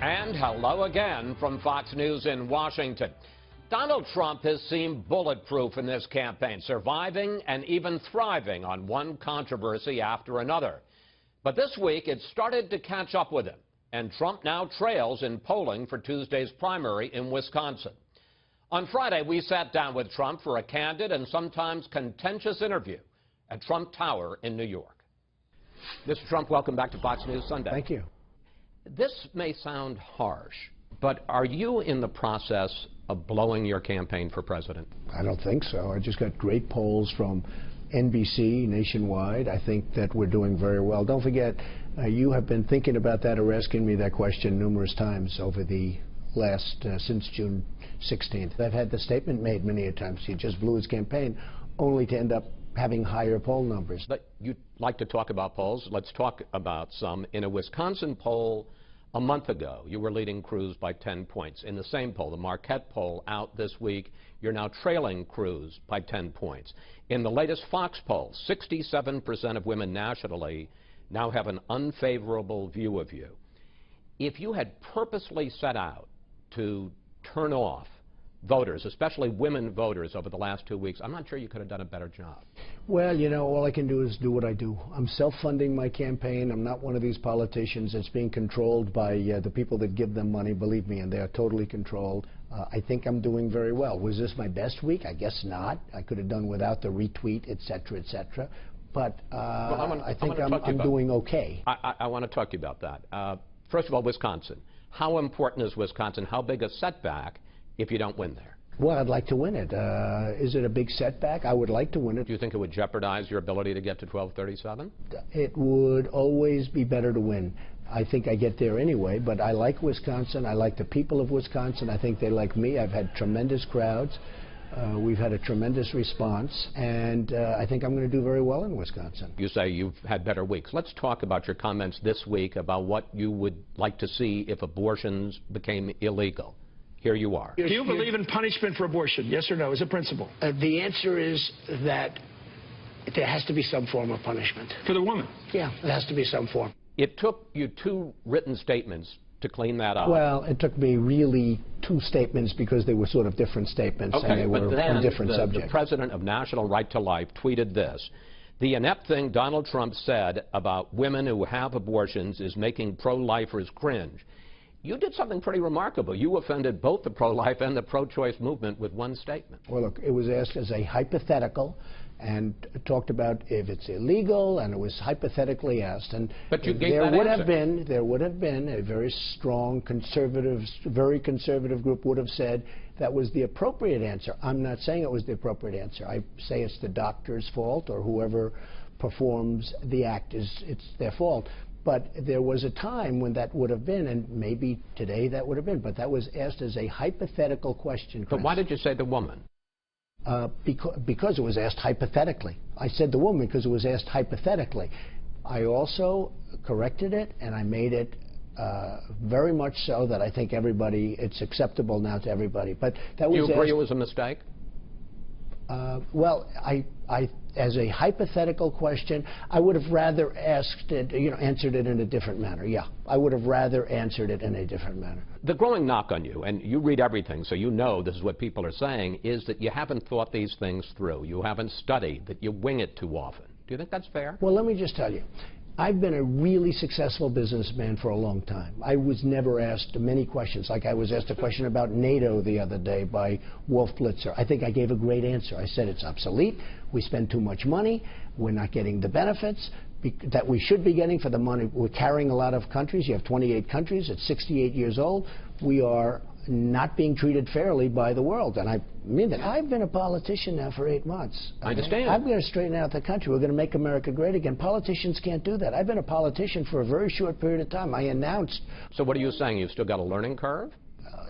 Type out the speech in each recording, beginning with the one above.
And hello again from Fox News in Washington. Donald Trump has seemed bulletproof in this campaign, surviving and even thriving on one controversy after another. But this week, it started to catch up with him, and Trump now trails in polling for Tuesday's primary in Wisconsin. On Friday, we sat down with Trump for a candid and sometimes contentious interview at Trump Tower in New York. Mr. Trump, welcome back to Fox News Sunday. Thank you. This may sound harsh, but are you in the process of blowing your campaign for president? I don't think so. I just got great polls from NBC nationwide. I think that we're doing very well. Don't forget, you have been thinking about that or asking me that question numerous times over the last, since June 16th. I've had the statement made many a times. He just blew his campaign, only to end up having higher poll numbers. But you like to talk about polls. Let's talk about some. In a Wisconsin poll a month ago, you were leading Cruz by 10 points. In the same poll, the Marquette poll out this week, you're now trailing Cruz by 10 points. In the latest Fox poll, 67% of women nationally now have an unfavorable view of you. If you had purposely set out to turn off voters, especially women voters, over the last 2 weeks, I'm not sure you could have done a better job. Well, you know, all I can do is do what I do. I'm self-funding my campaign. I'm not one of these politicians that's being controlled by the people that give them money, believe me, and they are totally controlled. I think I'm doing very well. Was this my best week? I guess not. I could have done without the retweet, et cetera, et cetera. But I think I'm doing okay. I want to talk to you about that. First of all, Wisconsin. How important is Wisconsin? How big a setback if you don't win there? Well, I'd like to win it. Is it a big setback? I would like to win it. Do you think it would jeopardize your ability to get to 1237? It would always be better to win. I think I get there anyway, but I like Wisconsin. I like the people of Wisconsin. I think they like me. I've had tremendous crowds. We've had a tremendous response, and I think I'm going to do very well in Wisconsin. You say you've had better weeks. Let's talk about your comments this week about what you would like to see if abortions became illegal. Here you are. Do you believe in punishment for abortion, yes or no, as a principle? The answer is that there has to be some form of punishment. For the woman? Yeah, there has to be some form. It took you 2 written statements to clean that up. Well, it took me really 2 statements because they were sort of different statements, and they were on different subjects. The president of National Right to Life tweeted this: "The inept thing Donald Trump said about women who have abortions is making pro-lifers cringe." You did something pretty remarkable. You offended both the pro-life and the pro-choice movement with one statement. Well, look, it was asked as a hypothetical and talked about if it's illegal, and it was hypothetically asked. And but you gave that answer. There would have been a very strong conservative, very conservative group would have said that was the appropriate answer. I'm not saying it was the appropriate answer. I say it's the doctor's fault, or whoever performs the act it's their fault. But there was a time when that would have been, and maybe today that would have been, but that was asked as a hypothetical question, Chris. But why did you say the woman? Because it was asked hypothetically. I said the woman because it was asked hypothetically. I also corrected it, and I made it very much so that I think it's acceptable now to everybody. But that was. Do you agree it was a mistake? Well, as a hypothetical question, I would have rather asked it, answered it in a different manner. Yeah, I would have rather answered it in a different manner. The growing knock on you, and you read everything, so you know this is what people are saying, is that you haven't thought these things through. You haven't studied, that you wing it too often. Do you think that's fair? Well, let me just tell you. I've been a really successful businessman for a long time. I was never asked many questions. Like I was asked a question about NATO the other day by Wolf Blitzer. I think I gave a great answer. I said it's obsolete. We spend too much money. We're not getting the benefits that we should be getting for the money. We're carrying a lot of countries. You have 28 countries. At 68 years old, we are not being treated fairly by the world. And I mean that. I've been a politician now for 8 months. I understand. I'm going to straighten out the country. We're going to make America great again. Politicians can't do that. I've been a politician for a very short period of time. I announced. So what are you saying? You've still got a learning curve?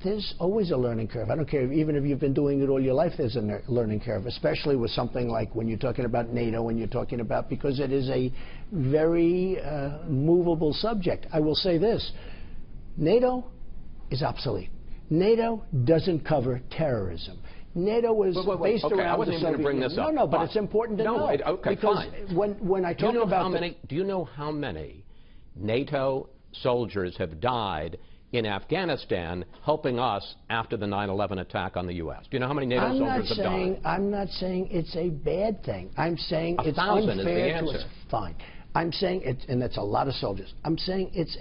There's always a learning curve. I don't care. Even if you've been doing it all your life, there's a learning curve, especially with something like when you're talking about NATO and you're talking about, because it is a very movable subject. I will say this. NATO is obsolete. NATO doesn't cover terrorism. NATO was based around I wasn't even going to bring this up. No, but it's important to know. Okay, because fine. When I talk about do you know how many NATO soldiers have died in Afghanistan helping us after the 9/11 attack on the U.S.? Do you know how many NATO soldiers have died? I'm not saying it's a bad thing. I'm saying it's 1,000 unfair is the answer. to us. Fine. I'm saying it's, and that's a lot of soldiers. I'm saying it's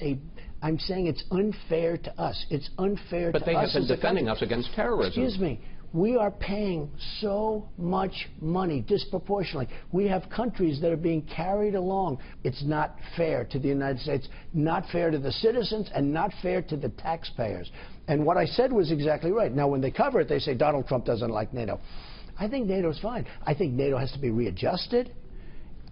unfair to us. It's unfair to us. But they have been defending us against terrorism. Excuse me. We are paying so much money disproportionately. We have countries that are being carried along. It's not fair to the United States, not fair to the citizens, and not fair to the taxpayers. And what I said was exactly right. Now, when they cover it, they say Donald Trump doesn't like NATO. I think NATO's fine. I think NATO has to be readjusted.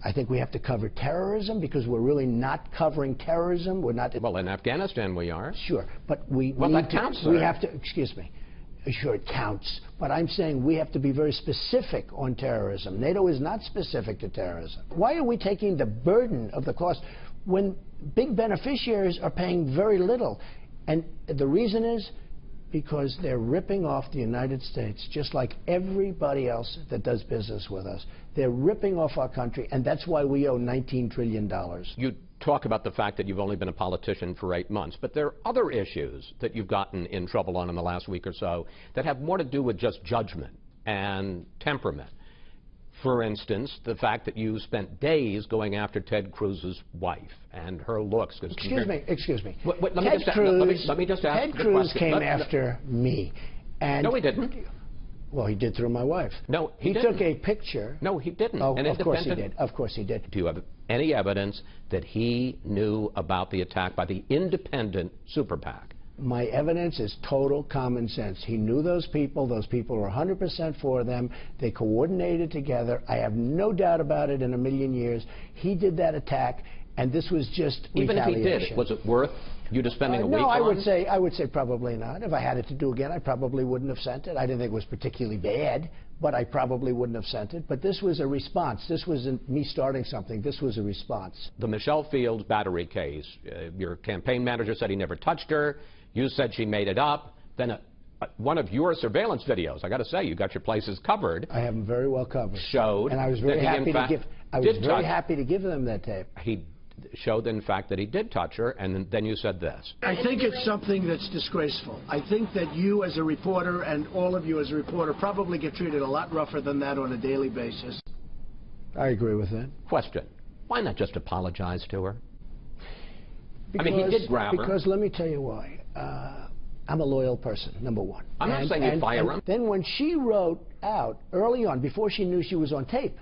I think we have to cover terrorism because we're really not covering terrorism. We're not. Well, in Afghanistan we are. Sure, but we that counts, we sir. have to. Excuse me. Sure, it counts, but I'm saying we have to be very specific on terrorism. NATO is not specific to terrorism. Why are we taking the burden of the cost when big beneficiaries are paying very little? And the reason is because they're ripping off the United States, just like everybody else that does business with us. They're ripping off our country, and that's why we owe $19 trillion. You talk about the fact that you've only been a politician for 8 months, but there are other issues that you've gotten in trouble on in the last week or so that have more to do with just judgment and temperament. For instance, the fact that you spent days going after Ted Cruz's wife and her looks. Excuse me. Let me just ask Ted the Cruz question. came after me. And no, he didn't. Well, he did through my wife. No, he didn't. Took a picture. No, he didn't. Oh, of course he did. Of course he did. Do you have any evidence that he knew about the attack by the independent super PAC? My evidence is total common sense. He knew those people. Those people were 100% for them. They coordinated together. I have no doubt about it in a million years. He did that attack, and this was just Even retaliation. if he did, was it worth you to spending a week on? No, I would say probably not. If I had it to do again, I probably wouldn't have sent it. I didn't think it was particularly bad, but I probably wouldn't have sent it. But this was a response. This wasn't me starting something. This was a response. The Michelle Fields battery case, your campaign manager said he never touched her. You said she made it up. Then one of your surveillance videos, I got to say, you got your places covered. I have them very well covered. Showed, and I was very happy to give. I was very happy to give them that tape. He showed, in fact, that he did touch her, and then you said this. I think it's something that's disgraceful. I think that you as a reporter and all of you as a reporter probably get treated a lot rougher than that on a daily basis. I agree with that. Question. Why not just apologize to her? Because, I mean, he did grab her. Because let me tell you why. I'm a loyal person, number one. I'm not saying you fire him. Then when she wrote out early on, before she knew she was on tape,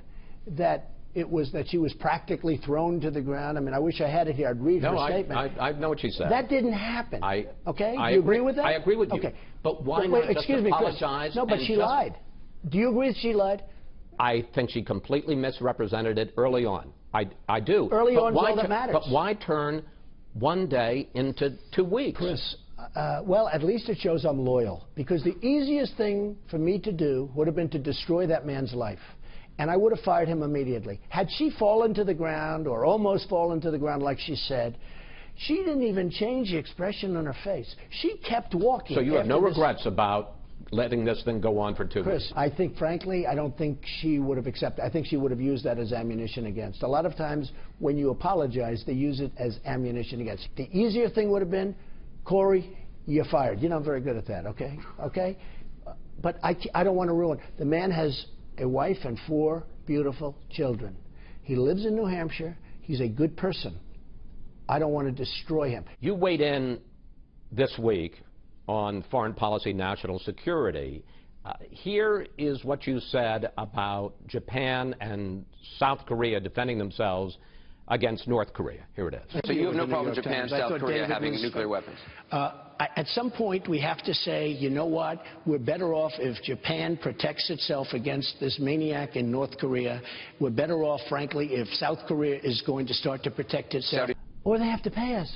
that it was that she was practically thrown to the ground. I mean, I wish I had it here. I'd read her statement. I know what she said. That didn't happen. Okay? I you agree with that? I agree with you. Okay. But why not just apologize? Chris. No, but she lied. Do you agree that she lied? I think she completely misrepresented it early on. I do. Early on is all that matters. But why turn one day into 2 weeks? Chris, well, at least it shows I'm loyal. Because the easiest thing for me to do would have been to destroy that man's life. And I would have fired him immediately. Had she fallen to the ground or almost fallen to the ground like she said, she didn't even change the expression on her face. She kept walking. So you have no regrets about letting this thing go on for 2 weeks? Chris, I think, frankly, I don't think she would have accepted. I think she would have used that as ammunition against. A lot of times when you apologize, they use it as ammunition against. The easier thing would have been, Corey, you're fired. You're not very good at that, okay? Okay? But I don't want to ruin. The man has a wife and 4 beautiful children. He lives in New Hampshire. He's a good person. I don't want to destroy him. You weighed in this week on foreign policy, national security. Here is what you said about Japan and South Korea defending themselves against North Korea. Here it is. So you have no problem with Japan, South Korea having nuclear weapons? At some point, we have to say, you know what? We're better off if Japan protects itself against this maniac in North Korea. We're better off, frankly, if South Korea is going to start to protect itself. Or they have to pay us.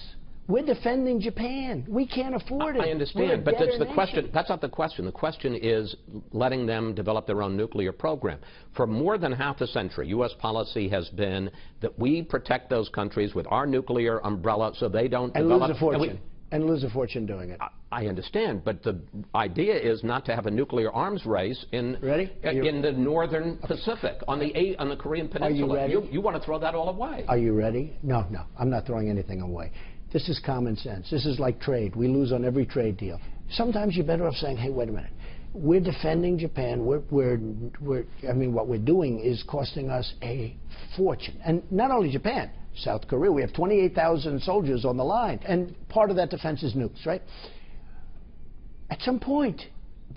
We're defending Japan. We can't afford it. I understand, but that's the question. That's not the question. The question is letting them develop their own nuclear program. For more than half a century, U.S. policy has been that we protect those countries with our nuclear umbrella so they don't develop. And lose a fortune doing it. I understand, but the idea is not to have a nuclear arms race in the northern Pacific, on the Korean Peninsula. Are you ready? You want to throw that all away. Are you ready? No, I'm not throwing anything away. This is common sense. This is like trade. We lose on every trade deal. Sometimes you're better off saying, hey, wait a minute. We're defending Japan. I mean, what we're doing is costing us a fortune. And not only Japan, South Korea. We have 28,000 soldiers on the line. And part of that defense is nukes, right? At some point,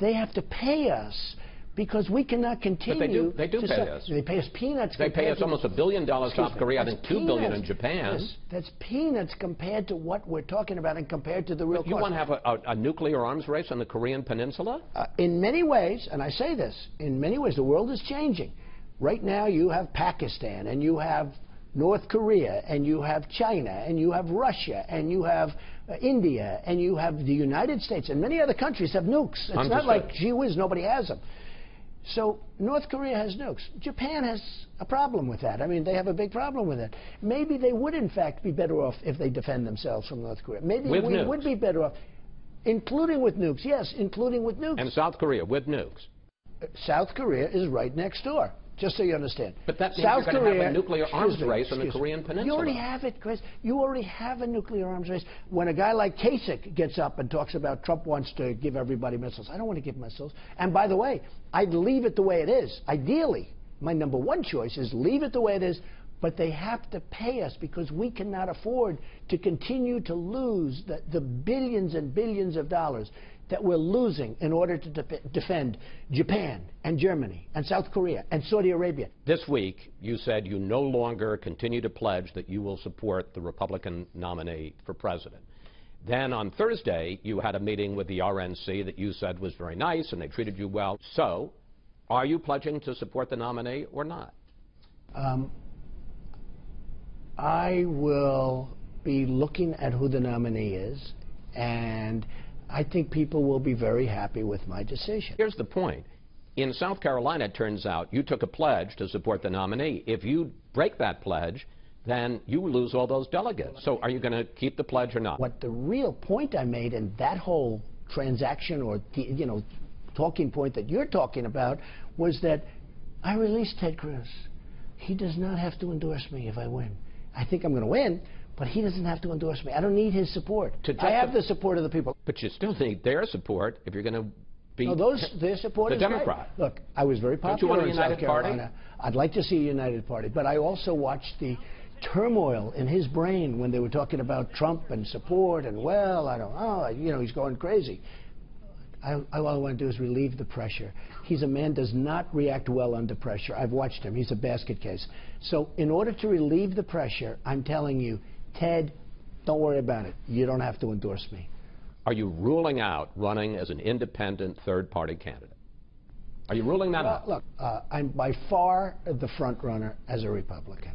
they have to pay us because we cannot continue. But they do pay us. They pay us peanuts. They pay us almost $1 billion, South Korea, I think $2 billion in Japan. That's peanuts compared to what we're talking about and compared to the real cost. You want to have a nuclear arms race on the Korean Peninsula? In many ways, and I say this, in many ways the world is changing. Right now you have Pakistan, and you have North Korea, and you have China, and you have Russia, and you have India, and you have the United States, and many other countries have nukes. It's not like, gee whiz, nobody has them. So North Korea has nukes. Japan has a problem with that. I mean, they have a big problem with it. Maybe they would, in fact, be better off if they defend themselves from North Korea. Maybe we would be better off, including with nukes. Yes, including with nukes. And South Korea with nukes. South Korea is right next door. Just so you understand. But that means you're going to have a nuclear arms race on the Korean Peninsula. You already have it, Chris. You already have a nuclear arms race. When a guy like Kasich gets up and talks about Trump wants to give everybody missiles, I don't want to give missiles. And by the way, I'd leave it the way it is. Ideally, my number one choice is leave it the way it is, but they have to pay us because we cannot afford to continue to lose the billions and billions of dollars that we're losing in order to defend Japan and Germany and South Korea and Saudi Arabia. This week, you said you no longer continue to pledge that you will support the Republican nominee for president. Then on Thursday, you had a meeting with the RNC that you said was very nice and they treated you well. So, are you pledging to support the nominee or not? I will be looking at who the nominee is, and I think people will be very happy with my decision. Here's the point. In South Carolina, it turns out, you took a pledge to support the nominee. If you break that pledge, then you lose all those delegates. So are you going to keep the pledge or not? What the real point I made in that whole transaction or, talking point that you're talking about was that I released Ted Cruz. He does not have to endorse me if I win. I think I'm going to win, but he doesn't have to endorse me. I don't need his support. I have the support of the people. But you still need their support if you're going to beat their support the is Democrat. Right. Look, I was very popular in South Carolina. Party? I'd like to see a united party, but I also watched the turmoil in his brain when they were talking about Trump and support and, well, I don't know, he's going crazy. All I want to do is relieve the pressure. He's a man does not react well under pressure. I've watched him. He's a basket case. So in order to relieve the pressure, I'm telling you, Ted, don't worry about it. You don't have to endorse me. Are you ruling out running as an independent third-party candidate? Are you ruling that out? Look, I'm by far the front runner as a Republican.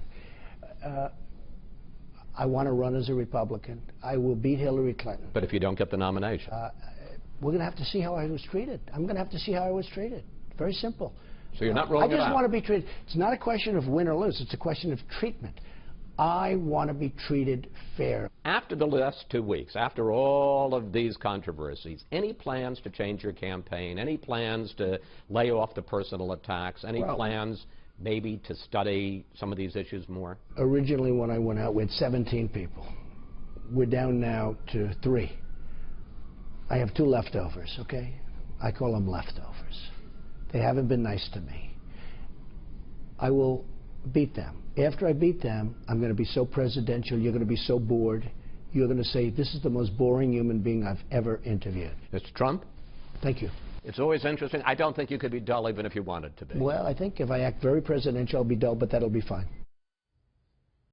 I want to run as a Republican. I will beat Hillary Clinton. But if you don't get the nomination? We're going to have to see how I was treated. I'm going to have to see how I was treated. Very simple. So you're not ruling it out? I just want to be treated. It's not a question of win or lose. It's a question of treatment. I want to be treated fair. After the last 2 weeks, after all of these controversies, any plans to change your campaign? Any plans to lay off the personal attacks? Any plans maybe to study some of these issues more? Originally, when I went out, we had 17 people. We're down now to 3. I have 2 leftovers, okay? I call them leftovers. They haven't been nice to me. I will beat them. After I beat them, I'm going to be so presidential, you're going to be so bored, you're going to say, this is the most boring human being I've ever interviewed. Mr. Trump? Thank you. It's always interesting. I don't think you could be dull even if you wanted to be. Well, I think if I act very presidential, I'll be dull, but that'll be fine.